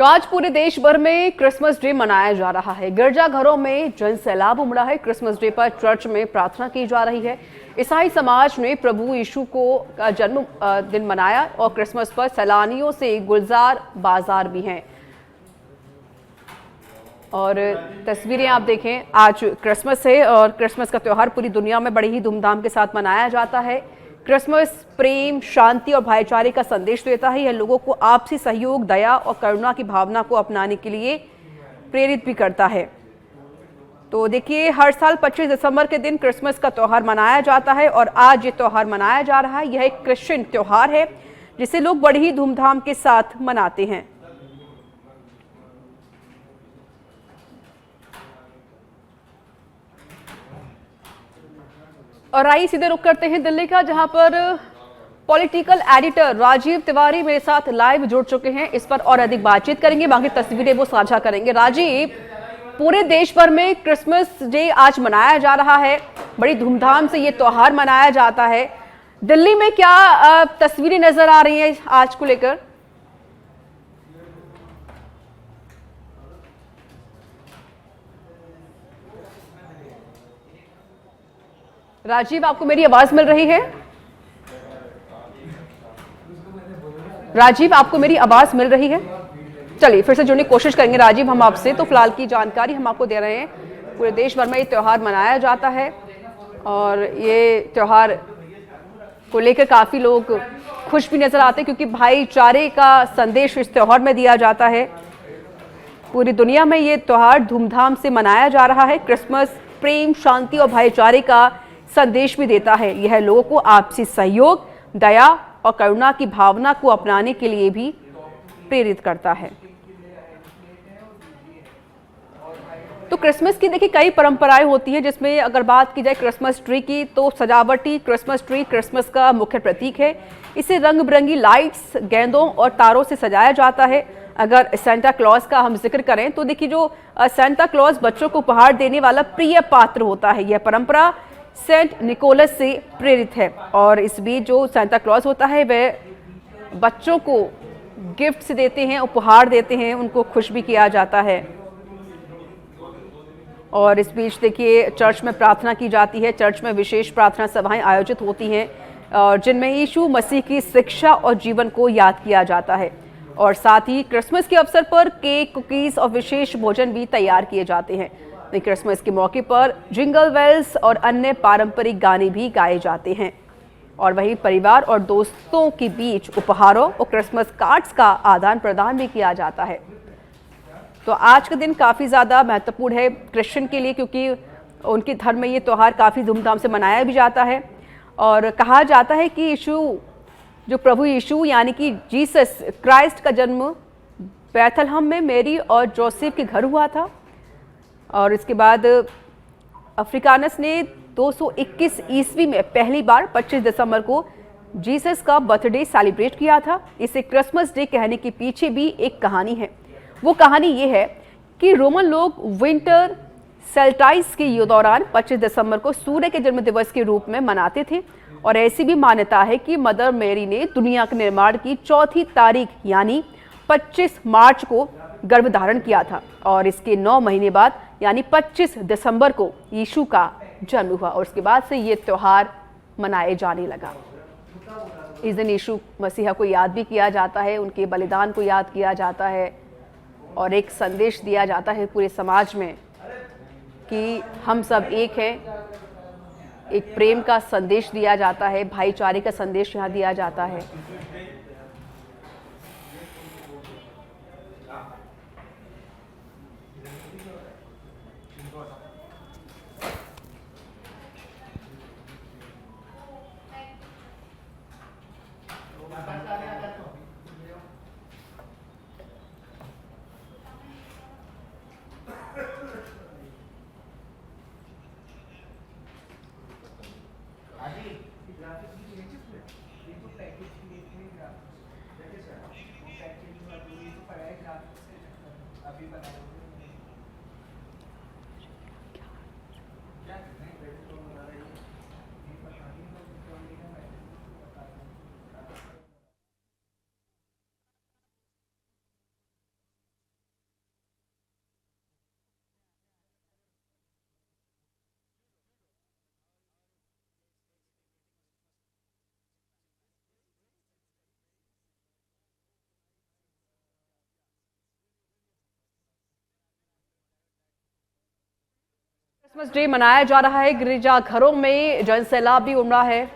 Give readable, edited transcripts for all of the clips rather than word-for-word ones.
तो आज पूरे देश भर में क्रिसमस डे मनाया जा रहा है। गिरजाघरों में जन सैलाब उमड़ा है। क्रिसमस डे पर चर्च में प्रार्थना की जा रही है। ईसाई समाज ने प्रभु यीशु को का जन्म दिन मनाया और क्रिसमस पर सैलानियों से गुलजार बाजार भी हैं। और तस्वीरें आप देखें, आज क्रिसमस है और क्रिसमस का त्यौहार पूरी दुनिया में बड़ी ही धूमधाम के साथ मनाया जाता है। क्रिसमस प्रेम, शांति और भाईचारे का संदेश देता है। यह लोगों को आपसी सहयोग, दया और करुणा की भावना को अपनाने के लिए प्रेरित भी करता है। तो देखिए, हर साल 25 दिसंबर के दिन क्रिसमस का त्यौहार मनाया जाता है और आज ये त्यौहार मनाया जा रहा है। यह एक क्रिश्चियन त्यौहार है जिसे लोग बड़ी ही धूमधाम के साथ मनाते हैं। और आइए सीधे रुख करते हैं दिल्ली का, जहां पर पॉलिटिकल एडिटर राजीव तिवारी मेरे साथ लाइव जुड़ चुके हैं। इस पर और अधिक बातचीत करेंगे, बाकी तस्वीरें वो साझा करेंगे। राजीव, पूरे देश भर में क्रिसमस डे आज मनाया जा रहा है, बड़ी धूमधाम से ये त्योहार मनाया जाता है। दिल्ली में क्या तस्वीरें नजर आ रही हैं आज को लेकर? राजीव, आपको मेरी आवाज मिल रही है? राजीव, आपको मेरी आवाज मिल रही है? चलिए फिर से जुड़ने की कोशिश करेंगे राजीव हम आपसे। तो फिलहाल की जानकारी हम आपको दे रहे हैं, पूरे देश भर में ये त्यौहार मनाया जाता है और ये त्यौहार को लेकर काफी लोग खुश भी नजर आते हैं क्योंकि भाईचारे का संदेश इस त्यौहार में दिया जाता है। पूरी दुनिया में ये त्यौहार धूमधाम से मनाया जा रहा है। क्रिसमस प्रेम, शांति और भाईचारे का संदेश भी देता है। यह लोगों को आपसी सहयोग, दया और करुणा की भावना को अपनाने के लिए भी प्रेरित करता है। तो क्रिसमस की देखिए कई परंपराएं होती हैं, जिसमें अगर बात की जाए क्रिसमस ट्री की, तो सजावटी क्रिसमस ट्री क्रिसमस का मुख्य प्रतीक है। इसे रंग बिरंगी लाइट्स, गेंदों और तारों से सजाया जाता है। अगर सेंटा क्लॉज का हम जिक्र करें तो देखिए, जो सेंटा क्लॉज बच्चों को उपहार देने वाला प्रिय पात्र होता है। यह परंपरा सेंट निकोलस से प्रेरित है और इस बीच जो सेंटा क्लॉज होता है वह बच्चों को गिफ्ट्स देते हैं, उपहार देते हैं, उनको खुश भी किया जाता है। और इस बीच देखिए, चर्च में प्रार्थना की जाती है। चर्च में विशेष प्रार्थना सभाएं आयोजित होती हैं और जिनमें यीशु मसीह की शिक्षा और जीवन को याद किया जाता है। और साथ ही क्रिसमस के अवसर पर केक, कुकीज और विशेष भोजन भी तैयार किए जाते हैं। क्रिसमस के मौके पर जिंगल बेल्स और अन्य पारंपरिक गाने भी गाए जाते हैं। और वहीं परिवार और दोस्तों के बीच उपहारों और क्रिसमस कार्ड्स का आदान प्रदान भी किया जाता है। तो आज का दिन काफ़ी ज़्यादा महत्वपूर्ण है क्रिश्चियन के लिए, क्योंकि उनके धर्म में ये त्यौहार काफ़ी धूमधाम से मनाया भी जाता है। और कहा जाता है कि यीशु, जो प्रभु यीशु यानी कि जीसस क्राइस्ट का जन्म बैथलहम में मेरी और जोसेफ के घर हुआ था। और इसके बाद अफ्रीकानस ने 221 ईस्वी में पहली बार 25 दिसंबर को जीसस का बर्थडे सेलिब्रेट किया था। इसे क्रिसमस डे कहने के पीछे भी एक कहानी है। वो कहानी ये है कि रोमन लोग विंटर सेल्टाइस के दौरान 25 दिसंबर को सूर्य के जन्म दिवस के रूप में मनाते थे। और ऐसी भी मान्यता है कि मदर मेरी ने दुनिया के निर्माण की चौथी तारीख यानी 25 मार्च को गर्भ धारण किया था और इसके 9 महीने बाद यानी 25 दिसंबर को यीशु का जन्म हुआ और उसके बाद से ये त्यौहार मनाए जाने लगा। इस दिन यीशु मसीहा को याद भी किया जाता है, उनके बलिदान को याद किया जाता है और एक संदेश दिया जाता है पूरे समाज में कि हम सब एक हैं। एक प्रेम का संदेश दिया जाता है, भाईचारे का संदेश यहाँ दिया जाता है। क्रिसमस डे मनाया जा रहा है, गिरजाघरों में जनसैलाब भी उमड़ा है।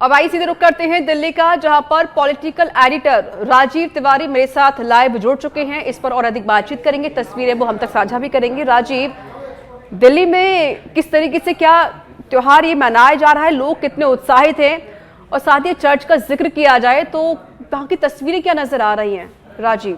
अब आइए सीधे रुक करते हैं दिल्ली का, जहां पर पॉलिटिकल एडिटर राजीव तिवारी मेरे साथ लाइव जुड़ चुके हैं। इस पर और अधिक बातचीत करेंगे, तस्वीरें वो हम तक साझा भी करेंगे। राजीव, दिल्ली में किस तरीके से क्या त्योहार ये मनाया जा रहा है, लोग कितने उत्साहित हैं, और साथ ही चर्च का जिक्र किया जाए तो वहां की तस्वीरें क्या नजर आ रही हैं राजीव?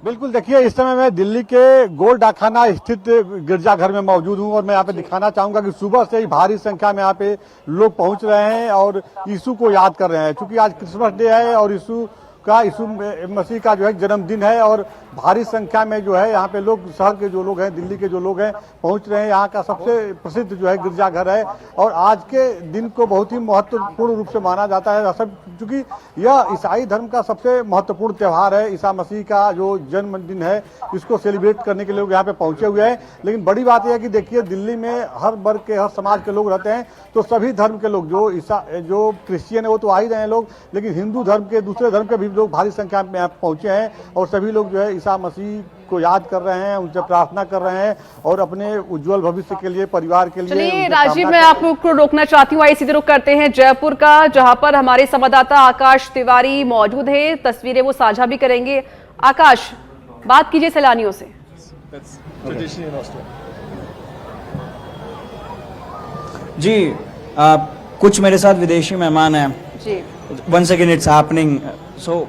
बिल्कुल, देखिए इस समय मैं दिल्ली के गोल डाकखाना स्थित गिरजाघर में मौजूद हूं और मैं यहाँ पे दिखाना चाहूंगा कि सुबह से ही भारी संख्या में यहाँ पे लोग पहुंच रहे हैं और यीशु को याद कर रहे हैं। क्योंकि आज क्रिसमस डे है और यीशु मसीह का जो है जन्मदिन है और भारी संख्या में जो है यहाँ पे लोग, शहर के जो लोग हैं, दिल्ली के जो लोग हैं, पहुंच रहे हैं। यहाँ का सबसे प्रसिद्ध जो है गिरजाघर है और आज के दिन को बहुत ही महत्वपूर्ण रूप से माना जाता है, क्योंकि यह ईसाई धर्म का सबसे महत्वपूर्ण त्यौहार है। ईसा मसीह का जो जन्मदिन है, इसको सेलिब्रेट करने के लिए लोग यहाँ पे पहुंचे हुए हैं। लेकिन बड़ी बात यह है कि देखिए दिल्ली में हर वर्ग के, हर समाज के लोग रहते हैं, तो सभी धर्म के लोग, जो क्रिश्चियन है वो तो आ ही रहे हैं लोग, लेकिन हिंदू धर्म के, दूसरे धर्म के भी लोग भारी संख्या में यहाँ पहुंचे हैं और सभी लोग जो है ईसा मसीह को याद कर रहे हैं, उनसे प्रार्थना कर रहे हैं और अपने उज्जवल भविष्य के लिए, परिवार के लिए। चलिए राजीव, मैं आपको रोकना चाहती हूँ, आइए सीधे रुक करते हैं जयपुर का, जहां पर हमारे संवाददाता आकाश तिवारी मौजूद है। तस्वीरें वो साझा भी करेंगे। आकाश, बात कीजिए सैलानियों से। जी, कुछ मेरे साथ विदेशी मेहमान हैं जी। Once again it's happening. So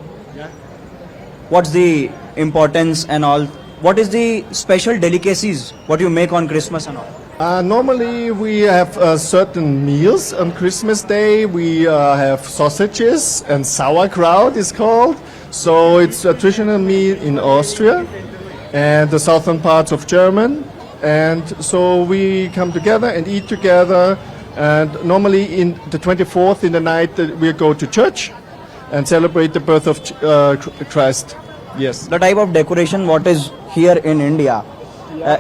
what's the importance and all? What is the special delicacies what you make on Christmas and all? Normally we have certain meals on Christmas Day. We have sausages and sauerkraut is called. So it's a traditional meal in Austria and the southern parts of Germany. And so we come together and eat together. And normally in the 24th in the night we go to church and celebrate the birth of Christ. Yes. The type of decoration what is here in India,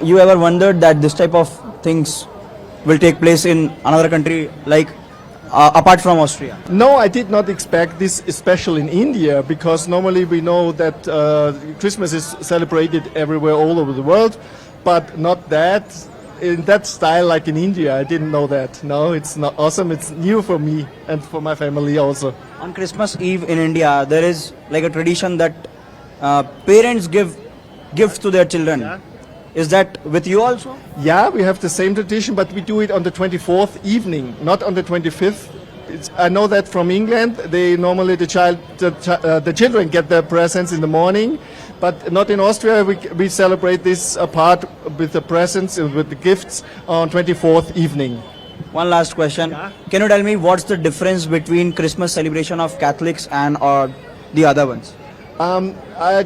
you ever wondered that this type of things will take place in another country like apart from Austria? No, I did not expect this, especially in India, because normally we know that Christmas is celebrated everywhere all over the world, but not that. In that style like in India. I didn't know that. No, it's not awesome. It's new for me and for my family also. On Christmas Eve in India, there is like a tradition that parents give gifts to their children. Yeah. Is that with you also? Yeah, we have the same tradition, but we do it on the 24th evening, not on the 25th. I know that from England, they normally the children get their presents in the morning, but not in Austria. We celebrate this apart with the presents and with the gifts on 24th evening. One last question. Yeah? Can you tell me what's the difference between Christmas celebration of Catholics and or the other ones?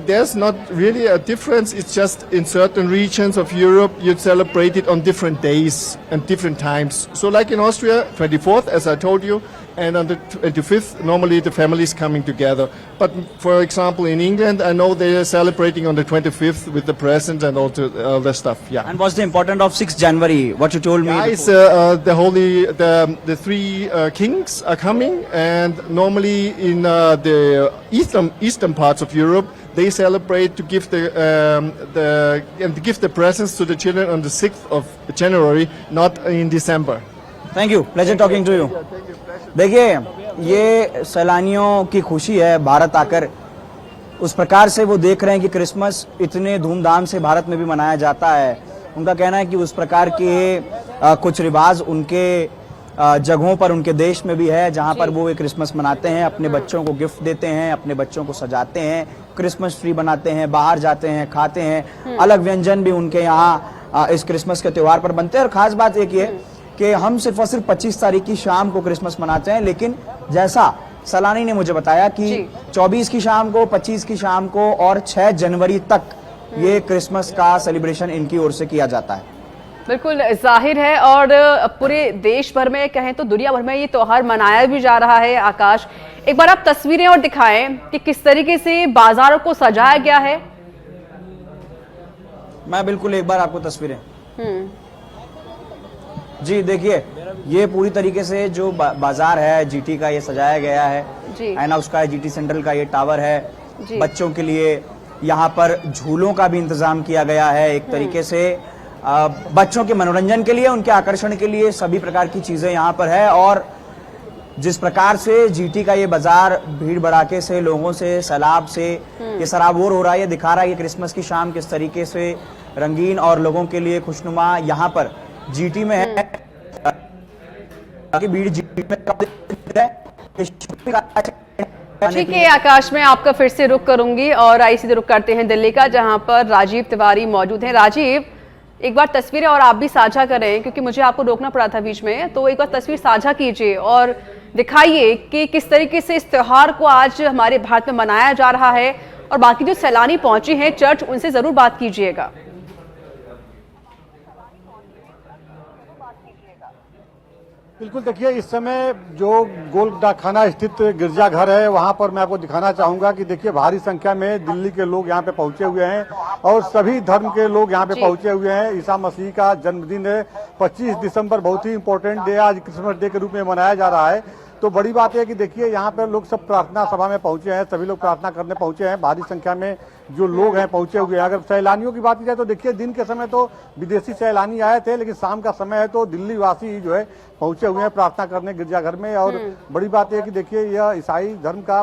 There's not really a difference. It's just in certain regions of Europe, you celebrate it on different days and different times. So like in Austria, 24th, as I told you, and on the 25th, normally the family is coming together. But for example, in England, I know they are celebrating on the 25th with the presents and all the stuff. Yeah. And what's the importance of 6th January? What you told me? Yeah, it's the three kings are coming, and normally in the eastern parts of Europe, they celebrate to give the presents to the children on the 6th of January, not in December. Thank you. Pleasure talking to you. देखिए, ये सैलानियों की खुशी है भारत आकर, उस प्रकार से वो देख रहे हैं कि क्रिसमस इतने धूमधाम से भारत में भी मनाया जाता है। उनका कहना है कि उस प्रकार के कुछ रिवाज उनके जगहों पर, उनके देश में भी है, जहां पर वो क्रिसमस मनाते हैं, अपने बच्चों को गिफ्ट देते हैं, अपने बच्चों को सजाते हैं, क्रिसमस ट्री बनाते हैं, बाहर जाते हैं, खाते हैं। अलग व्यंजन भी उनके यहाँ इस क्रिसमस के त्योहार पर बनते हैं। और खास बात एक है कि हम सिर्फ और सिर्फ 25 तारीख की शाम को क्रिसमस मनाते हैं, लेकिन जैसा सलानी ने मुझे बताया कि 24 की शाम को, 25 की शाम को और 6 जनवरी तक ये क्रिसमस का सेलिब्रेशन इनकी ओर से किया जाता है। बिल्कुल जाहिर है, और पूरे देश भर में कहें तो दुनिया भर में ये त्योहार मनाया भी जा रहा है। आकाश, एक बार आप तस्वीरें और दिखाएं कि किस तरीके से बाजारों को सजाया गया है। मैं बिल्कुल एक बार आपको तस्वीरें जी देखिए, ये पूरी तरीके से जो बाजार है जीटी का, ये सजाया गया है। एना उसका जीटी सेंट्रल का ये टावर है, बच्चों के लिए यहाँ पर झूलों का भी इंतजाम किया गया है। एक तरीके से बच्चों के मनोरंजन के लिए, उनके आकर्षण के लिए सभी प्रकार की चीजें यहाँ पर है। और जिस प्रकार से जीटी का ये बाजार भीड़ भड़ाके से, लोगों से, सैलाब से ये सराबोर हो रहा है, ये दिखा रहा है कि क्रिसमस की शाम किस तरीके से रंगीन और लोगों के लिए खुशनुमा यहाँ पर जीटी में है। भीड़ जीटी में ठीक है आकाश, में आपका फिर से रुख करूंगी और आई सीधे रुख करते हैं दिल्ली का, जहां पर राजीव तिवारी मौजूद हैं। राजीव, एक बार तस्वीरें और आप भी साझा करें, क्योंकि मुझे आपको रोकना पड़ा था बीच में, तो एक बार तस्वीर साझा कीजिए और दिखाइए कि किस तरीके से इस त्योहार को आज हमारे भारत में मनाया जा रहा है। और बाकी जो सैलानी पहुंचे हैं चर्च, उनसे जरूर बात कीजिएगा। बिल्कुल, देखिए इस समय जो गोल डाकखाना स्थित गिरजाघर है वहां पर मैं आपको दिखाना चाहूंगा कि देखिए भारी संख्या में दिल्ली के लोग यहां पे पहुंचे हुए हैं और सभी धर्म के लोग यहां पे पहुंचे हुए हैं। ईसा मसीह का जन्मदिन है, 25 दिसंबर, बहुत ही इंपॉर्टेंट डे, आज क्रिसमस डे के रूप में मनाया जा रहा है। तो बड़ी बात है कि देखिए यहाँ पे लोग सब प्रार्थना सभा में पहुंचे हैं, सभी लोग प्रार्थना करने पहुंचे हैं। भारी संख्या में जो लोग हैं पहुंचे हुए हैं। अगर सैलानियों की बात की जाए तो देखिए दिन के समय तो विदेशी सैलानी आए थे, लेकिन शाम का समय है तो दिल्ली वासी जो है पहुंचे हुए हैं प्रार्थना करने गिरजाघर में। और बड़ी बात है कि देखिए यह ईसाई धर्म का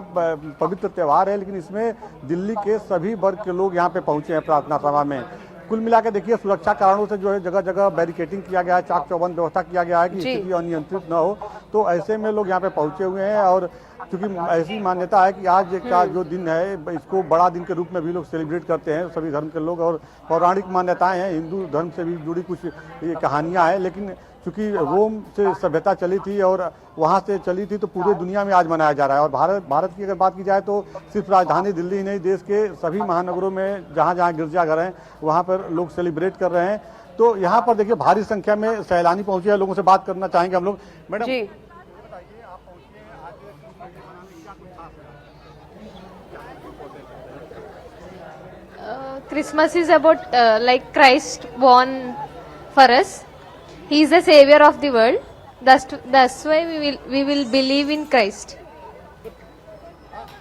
पवित्र त्योहार है, लेकिन इसमें दिल्ली के सभी वर्ग के लोग यहाँ पे पहुंचे हैं प्रार्थना सभा में। कुल मिला के देखिए सुरक्षा कारणों से जो है जगह जगह बैरिकेटिंग किया गया है, चाक चौबंद व्यवस्था किया गया है कि स्थिति अनियंत्रित न हो। तो ऐसे में लोग यहाँ पे पहुंचे हुए हैं और क्योंकि ऐसी मान्यता है कि आज का जो दिन है इसको बड़ा दिन के रूप में भी लोग सेलिब्रेट करते हैं सभी धर्म के लोग। और पौराणिक मान्यताएं हैं, हिंदू धर्म से भी जुड़ी कुछ ये कहानियां हैं, लेकिन चूंकि रोम से सभ्यता चली थी और वहां से चली थी तो पूरे दुनिया में आज मनाया जा रहा है। और भारत की अगर बात की जाए तो सिर्फ राजधानी दिल्ली ही नहीं, देश के सभी महानगरों में जहां जहां गिरजाघर हैं वहां पर लोग सेलिब्रेट कर रहे हैं। तो यहाँ पर देखिए भारी संख्या में सैलानी पहुंचे हैं, लोगों से बात करना चाहेंगे हम लोग। Madam, Christmas is about like Christ born for us. He is the savior of the world. That's why we will believe in Christ.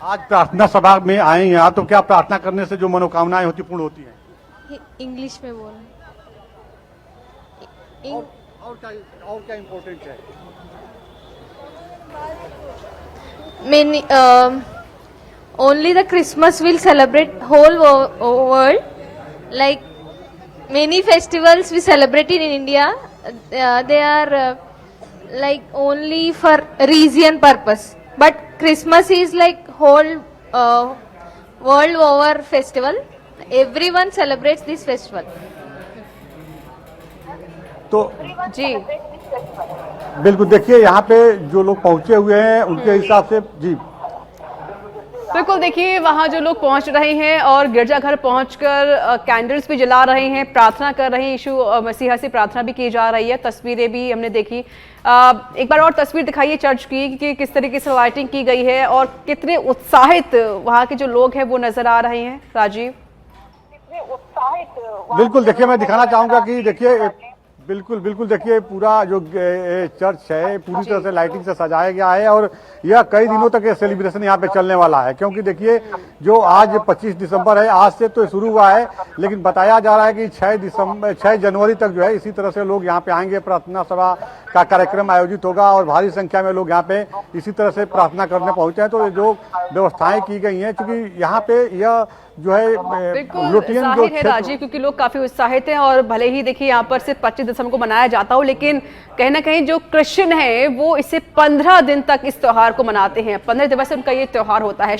आज प्रार्थना सभा में आए हैं आप, तो क्या प्रार्थना करने से जो मनोकामनाएं होती पूर्ण होती हैं? इंग्लिश में बोल। और क्या इम्पोर्टेंट है? Many only the Christmas will celebrate whole world. Like many festivals we celebrate in India, they are like only for region purpose. But Christmas is like whole world over festival. Everyone celebrates this festival. तो जी बिल्कुल, देखिए यहाँ पे जो लोग पहुंचे हुए हैं उनके हिसाब से जी बिल्कुल, देखिए वहां जो लोग पहुंच रहे हैं और गिरजाघर पहुंचकर कैंडल्स भी जला रहे हैं, प्रार्थना कर रहे हैं, यीशु मसीहा से प्रार्थना भी की जा रही है। तस्वीरें भी हमने देखी। एक बार और तस्वीर दिखाइए चर्च की कि किस तरीके से लाइटिंग की गई है और कितने उत्साहित वहां के जो लोग हैं वो नजर आ रहे हैं। राजीव, बिल्कुल, देखिए मैं दिखाना चाहूंगा कि देखिए बिल्कुल देखिए पूरा जो चर्च है पूरी तरह से लाइटिंग से सजाया गया है और यह कई दिनों तक ये सेलिब्रेशन यहाँ पे चलने वाला है। क्योंकि देखिए जो आज 25 दिसंबर है, आज से तो शुरू हुआ है, लेकिन बताया जा रहा है कि 6 जनवरी तक जो है इसी तरह से लोग यहाँ पे आएंगे, प्रार्थना सभा का कार्यक्रम आयोजित होगा और भारी संख्या में लोग यहाँ पे इसी तरह से प्रार्थना करने पहुंचे हैं। तो जो व्यवस्थाएं की गई हैं, क्योंकि यहाँ पे यह जो है यूरोपियन जो है राजीव, क्योंकि लोग काफी उत्साहित हैं और भले ही देखिए यहाँ पर सिर्फ 25 दिसंबर को मनाया जाता हो, लेकिन कहीं ना कहीं जो क्रिश्चियन है वो इसे 15 दिन तक इस त्योहार को मनाते हैं। 15 दिवस से उनका ये त्योहार होता है।